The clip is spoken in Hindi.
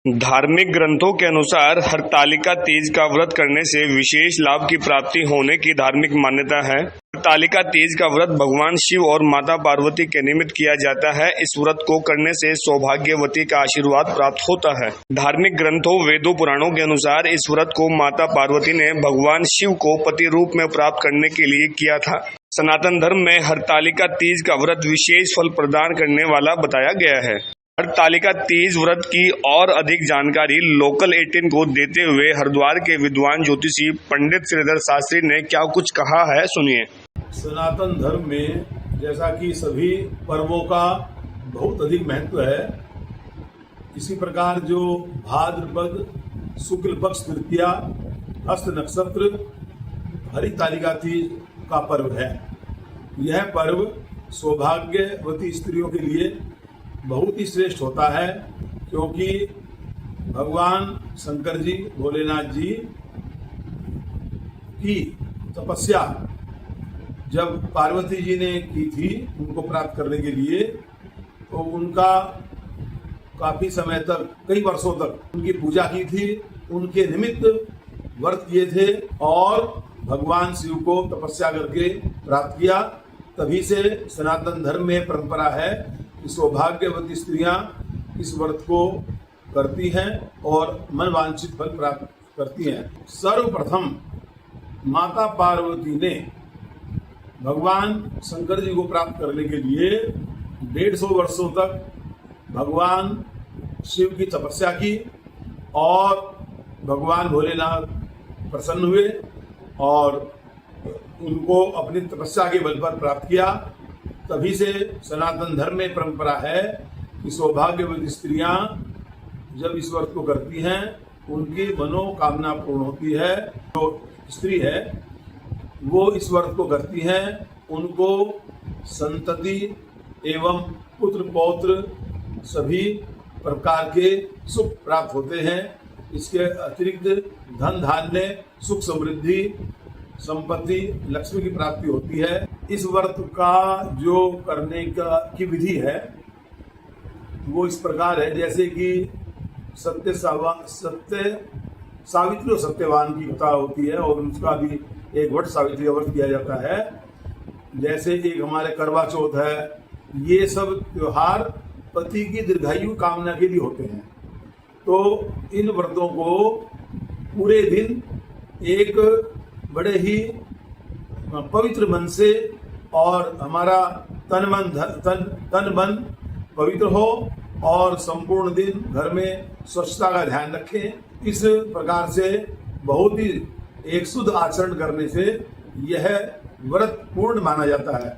धार्मिक ग्रंथों के अनुसार हरतालिका तीज का व्रत करने से विशेष लाभ की प्राप्ति होने की धार्मिक मान्यता है। हरतालिका तीज का व्रत भगवान शिव और माता पार्वती के निमित्त किया जाता है। इस व्रत को करने से सौभाग्यवती का आशीर्वाद प्राप्त होता है। धार्मिक ग्रंथों, वेदों, पुराणों के अनुसार इस व्रत को माता पार्वती ने भगवान शिव को पति रूप में प्राप्त करने के लिए किया था। सनातन धर्म में हरतालिका तीज का व्रत विशेष फल प्रदान करने वाला बताया गया है। हरतालिका तीज व्रत की और अधिक जानकारी लोकल 18 को देते हुए हरिद्वार के विद्वान ज्योतिषी पंडित श्रीधर शास्त्री ने क्या कुछ कहा है, सुनिए। सनातन धर्म में जैसा कि सभी पर्वों का बहुत अधिक महत्व है, इसी प्रकार जो भाद्रपद शुक्ल पक्ष तृतीया हस्त नक्षत्र हरितालिका तीज का पर्व है। यह पर्व सौभाग्यवती स्त्रियों के लिए बहुत ही श्रेष्ठ होता है, क्योंकि भगवान शंकर जी, भोलेनाथ जी की तपस्या जब पार्वती जी ने की थी उनको प्राप्त करने के लिए, तो उनका काफी समय तक, कई वर्षों तक उनकी पूजा की थी, उनके निमित्त व्रत किए थे और भगवान शिव को तपस्या करके प्राप्त किया। तभी से सनातन धर्म में परंपरा है कि सौभाग्यवती स्त्रियां इस व्रत को करती हैं और मनवांछित फल प्राप्त करती हैं। सर्वप्रथम माता पार्वती ने भगवान शंकर जी को प्राप्त करने के लिए 150 वर्षों तक भगवान शिव की तपस्या की और भगवान भोलेनाथ प्रसन्न हुए और उनको अपनी तपस्या के बल पर प्राप्त किया। तभी से सनातन धर्म में परंपरा है कि सौभाग्यवती स्त्रियां जब इस व्रत को करती हैं उनकी मनोकामना पूर्ण होती है। जो स्त्री है वो इस व्रत को करती हैं, उनको संतति एवं पुत्र पौत्र सभी प्रकार के सुख प्राप्त होते हैं। इसके अतिरिक्त धन धान्य, सुख समृद्धि, संपत्ति, लक्ष्मी की प्राप्ति होती है। इस व्रत का जो करने की विधि है वो इस प्रकार है, जैसे कि सत्य सावित्री और सत्यवान की कथा होती है और उसका भी एक वट सावित्री का व्रत किया जाता है। जैसे एक हमारे करवा चौथ है, ये सब त्योहार पति की दीर्घायु कामना के लिए होते हैं। तो इन व्रतों को पूरे दिन एक बड़े ही पवित्र मन से और हमारा तन मन पवित्र हो और संपूर्ण दिन घर में स्वच्छता का ध्यान रखें। इस प्रकार से बहुत ही एक शुद्ध आचरण करने से यह व्रत पूर्ण माना जाता है।